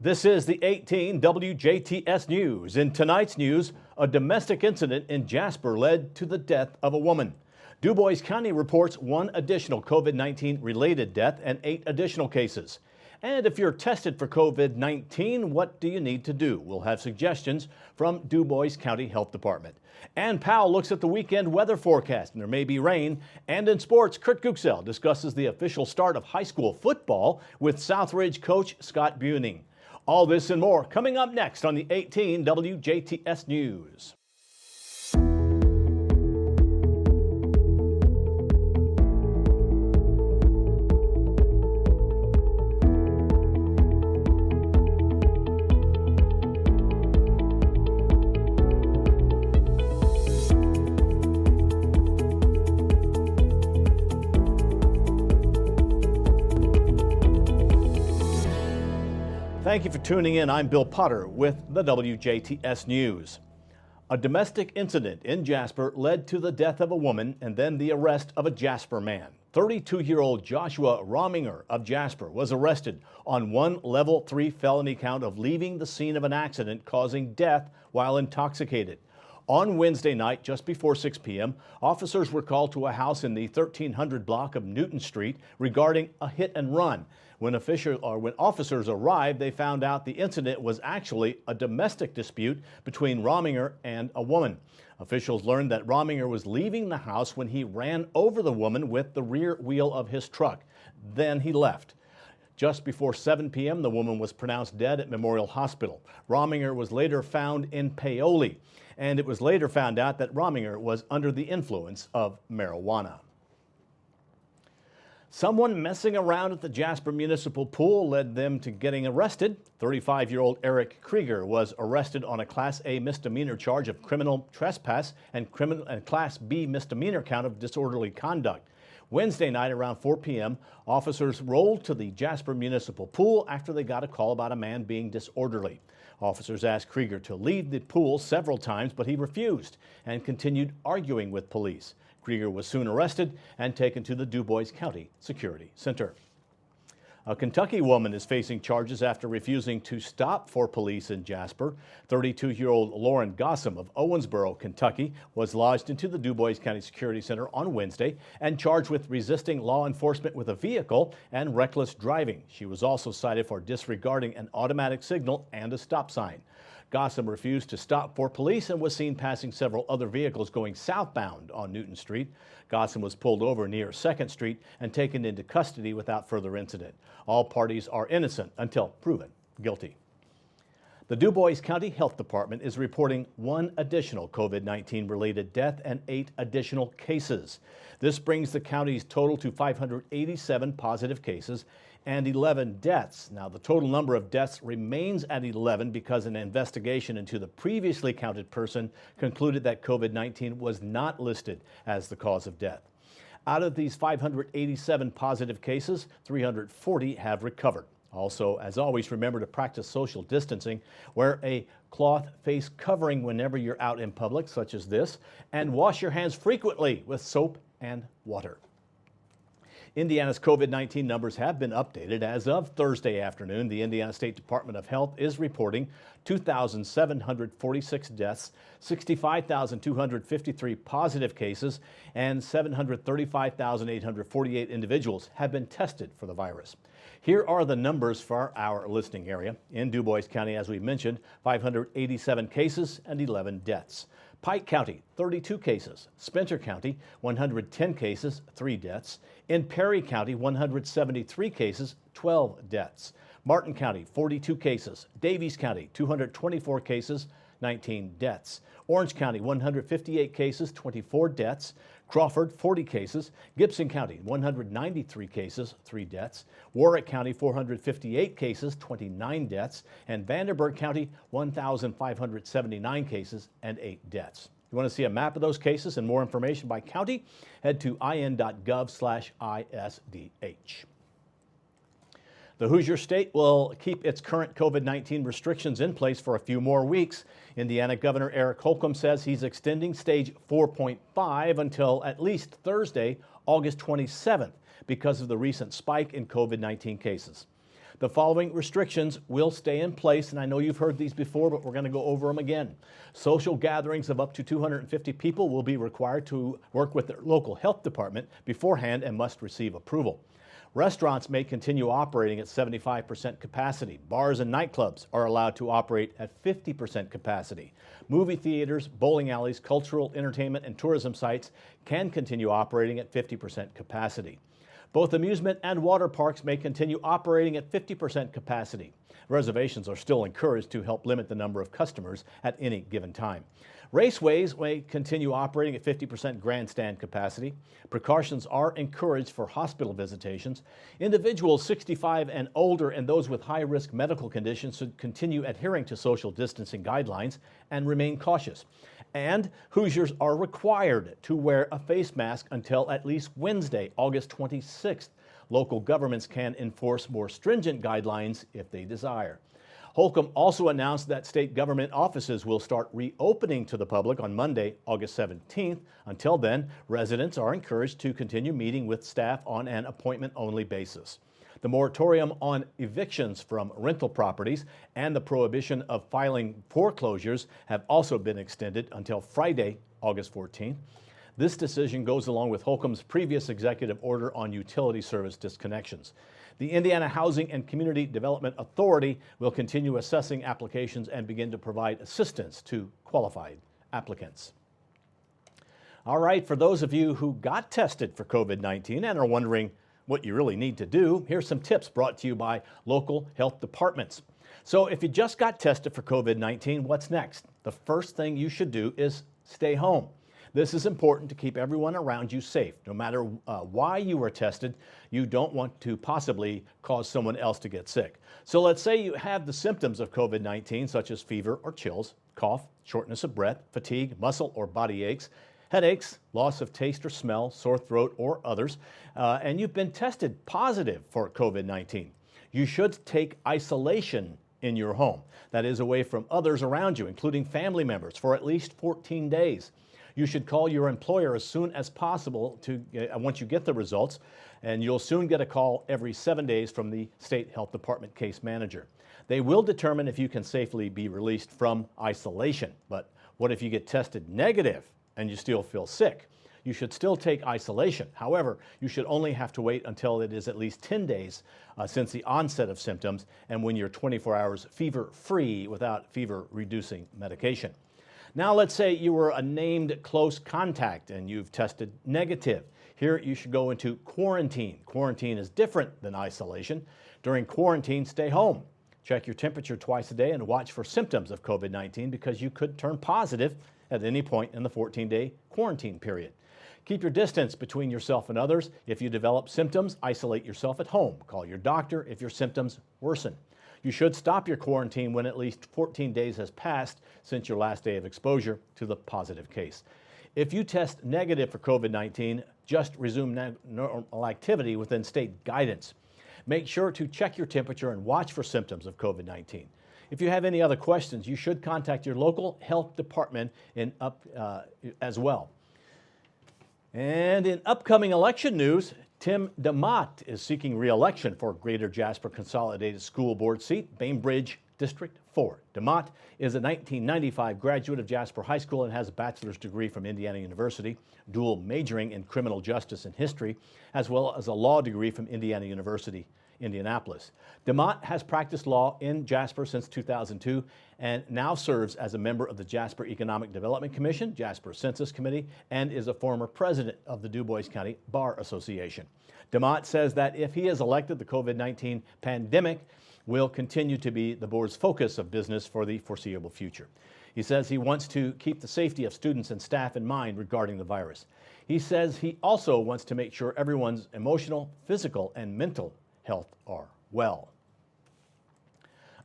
This is the 18 WJTS News. In tonight's news, a domestic incident in Jasper led to the death of a woman. DuBois County reports one additional COVID-19 related death and 8 additional cases. And if you're tested for COVID-19, what do you need to do? We'll have suggestions from DuBois County Health Department. And Powell looks at the weekend weather forecast, and there may be rain. And in sports, Kurt Guxell discusses the official start of high school football with Southridge coach Scott Buning. All this and more coming up next on the 18 WJTS News. Thank you for tuning in. I'm Bill Potter with the WJTS News. A domestic incident in Jasper led to the death of a woman and then the arrest of a Jasper man. 32-year-old Joshua Rominger of Jasper was arrested on one level 3 felony count of leaving the scene of an accident causing death while intoxicated. On Wednesday night, just before 6 p.m., officers were called to a house in the 1300 block of Newton Street regarding a hit and run. When officers arrived, they found out the incident was actually a domestic dispute between Rominger and a woman. Officials learned that Rominger was leaving the house when he ran over the woman with the rear wheel of his truck. Then he left. Just before 7 p.m., the woman was pronounced dead at Memorial Hospital. Rominger was later found in Paoli, and it was later found out that Rominger was under the influence of marijuana. Someone messing around at the Jasper Municipal Pool led them to getting arrested. 35-year-old Eric Krieger was arrested on a Class A misdemeanor charge of criminal trespass and Class B misdemeanor count of disorderly conduct. Wednesday night around 4 p.m., officers rolled to the Jasper Municipal Pool after they got a call about a man being disorderly. Officers asked Krieger to leave the pool several times, but he refused and continued arguing with police. Krieger was soon arrested and taken to the DuBois County Security Center. A Kentucky woman is facing charges after refusing to stop for police in Jasper. 32-year-old Lauren Gossam of Owensboro, Kentucky, was lodged into the DuBois County Security Center on Wednesday and charged with resisting law enforcement with a vehicle and reckless driving. She was also cited for disregarding an automatic signal and a stop sign. Gossam refused to stop for police and was seen passing several other vehicles going southbound on Newton Street. Gossam was pulled over near 2nd Street and taken into custody without further incident. All parties are innocent until proven guilty. The DuBois County Health Department is reporting one additional COVID-19 related death and 8 additional cases. This brings the county's total to 587 positive cases and 11 deaths. Now, the total number of deaths remains at 11 because an investigation into the previously counted person concluded that COVID-19 was not listed as the cause of death. Out of these 587 positive cases, 340 have recovered. Also, as always, remember to practice social distancing. Wear a cloth face covering whenever you're out in public, such as this, and wash your hands frequently with soap and water. Indiana's COVID-19 numbers have been updated. As of Thursday afternoon, the Indiana State Department of Health is reporting 2,746 deaths, 65,253 positive cases, and 735,848 individuals have been tested for the virus. Here are the numbers for our listening area. In DuBois County, as we mentioned, 587 cases and 11 deaths. Pike County, 32 cases. Spencer County, 110 cases, 3 deaths. In Perry County, 173 cases, 12 deaths. Martin County, 42 cases. Davies County, 224 cases, 19 deaths. Orange County, 158 cases, 24 deaths. Crawford, 40 cases. Gibson County, 193 cases, 3 deaths. Warwick County, 458 cases, 29 deaths. And Vanderburgh County, 1,579 cases and 8 deaths. You want to see a map of those cases and more information by county? Head to in.gov/ISDH. The Hoosier State will keep its current COVID-19 restrictions in place for a few more weeks. Indiana Governor Eric Holcomb says he's extending stage 4.5 until at least Thursday, August 27th, because of the recent spike in COVID-19 cases. The following restrictions will stay in place, and I know you've heard these before, but we're going to go over them again. Social gatherings of up to 250 people will be required to work with their local health department beforehand and must receive approval. Restaurants may continue operating at 75% capacity. Bars and nightclubs are allowed to operate at 50% capacity. Movie theaters, bowling alleys, cultural, entertainment, and tourism sites can continue operating at 50% capacity. Both amusement and water parks may continue operating at 50% capacity. Reservations are still encouraged to help limit the number of customers at any given time. Raceways may continue operating at 50% grandstand capacity. Precautions are encouraged for hospital visitations. Individuals 65 and older and those with high-risk medical conditions should continue adhering to social distancing guidelines and remain cautious. And Hoosiers are required to wear a face mask until at least Wednesday, August 26th. Local governments can enforce more stringent guidelines if they desire. Holcomb also announced that state government offices will start reopening to the public on Monday, August 17th. Until then, residents are encouraged to continue meeting with staff on an appointment-only basis. The moratorium on evictions from rental properties and the prohibition of filing foreclosures have also been extended until Friday, August 14th. This decision goes along with Holcomb's previous executive order on utility service disconnections. The Indiana Housing and Community Development Authority will continue assessing applications and begin to provide assistance to qualified applicants. All right, for those of you who got tested for COVID-19 and are wondering what you really need to do, here's some tips brought to you by local health departments. So if you just got tested for COVID-19, what's next? The first thing you should do is stay home. This is important to keep everyone around you safe. No matter why you were tested, you don't want to possibly cause someone else to get sick. So let's say you have the symptoms of COVID-19, such as fever or chills, cough, shortness of breath, fatigue, muscle or body aches, headaches, loss of taste or smell, sore throat, or others, and you've been tested positive for COVID-19. You should take isolation in your home. That is, away from others around you, including family members, for at least 14 days. You should call your employer as soon as possible once you get the results, and you'll soon get a call every 7 days from the state health department case manager. They will determine if you can safely be released from isolation. But what if you get tested negative and you still feel sick? You should still take isolation. However, you should only have to wait until it is at least 10 days since the onset of symptoms and when you're 24 hours fever-free without fever-reducing medication. Now let's say you were a named close contact and you've tested negative. Here you should go into quarantine. Quarantine is different than isolation. During quarantine, stay home. Check your temperature twice a day and watch for symptoms of COVID-19 because you could turn positive at any point in the 14-day quarantine period. Keep your distance between yourself and others. If you develop symptoms, isolate yourself at home. Call your doctor if your symptoms worsen. You should stop your quarantine when at least 14 days has passed since your last day of exposure to the positive case. If you test negative for COVID-19, just resume normal activity within state guidance. Make sure to check your temperature and watch for symptoms of COVID-19. If you have any other questions, you should contact your local health department as well. And in upcoming election news, Tim DeMott is seeking re-election for Greater Jasper Consolidated School Board seat, Bainbridge District 4. DeMott is a 1995 graduate of Jasper High School and has a bachelor's degree from Indiana University, dual majoring in criminal justice and history, as well as a law degree from Indiana University, Indianapolis. DeMott has practiced law in Jasper since 2002 and now serves as a member of the Jasper Economic Development Commission, Jasper Census Committee, and is a former president of the Du Bois County Bar Association. DeMott says that if he is elected, the COVID-19 pandemic will continue to be the board's focus of business for the foreseeable future. He says he wants to keep the safety of students and staff in mind regarding the virus. He says he also wants to make sure everyone's emotional, physical, and mental health are well.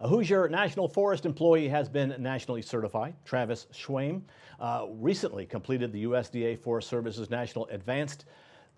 A Hoosier National Forest employee has been nationally certified. Travis Schwame recently completed the USDA Forest Service's National Advanced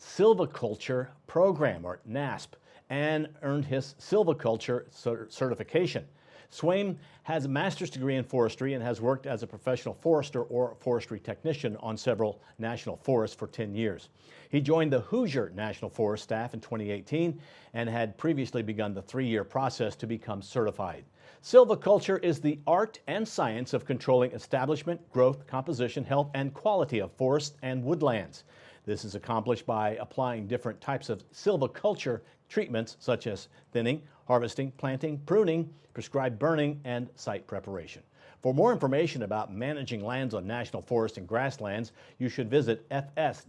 Silviculture Program, or NASP, and earned his silviculture certification. Swaim has a master's degree in forestry and has worked as a professional forester or forestry technician on several national forests for 10 years. He joined the Hoosier National Forest staff in 2018 and had previously begun the 3-year process to become certified. Silviculture is the art and science of controlling establishment, growth, composition, health, and quality of forests and woodlands. This is accomplished by applying different types of silviculture treatments such as thinning, harvesting, planting, pruning, prescribed burning, and site preparation. For more information about managing lands on national forest and grasslands, you should visit fs.usda.gov.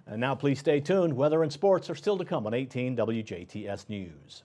And now please stay tuned. Weather and sports are still to come on 18 WJTS News.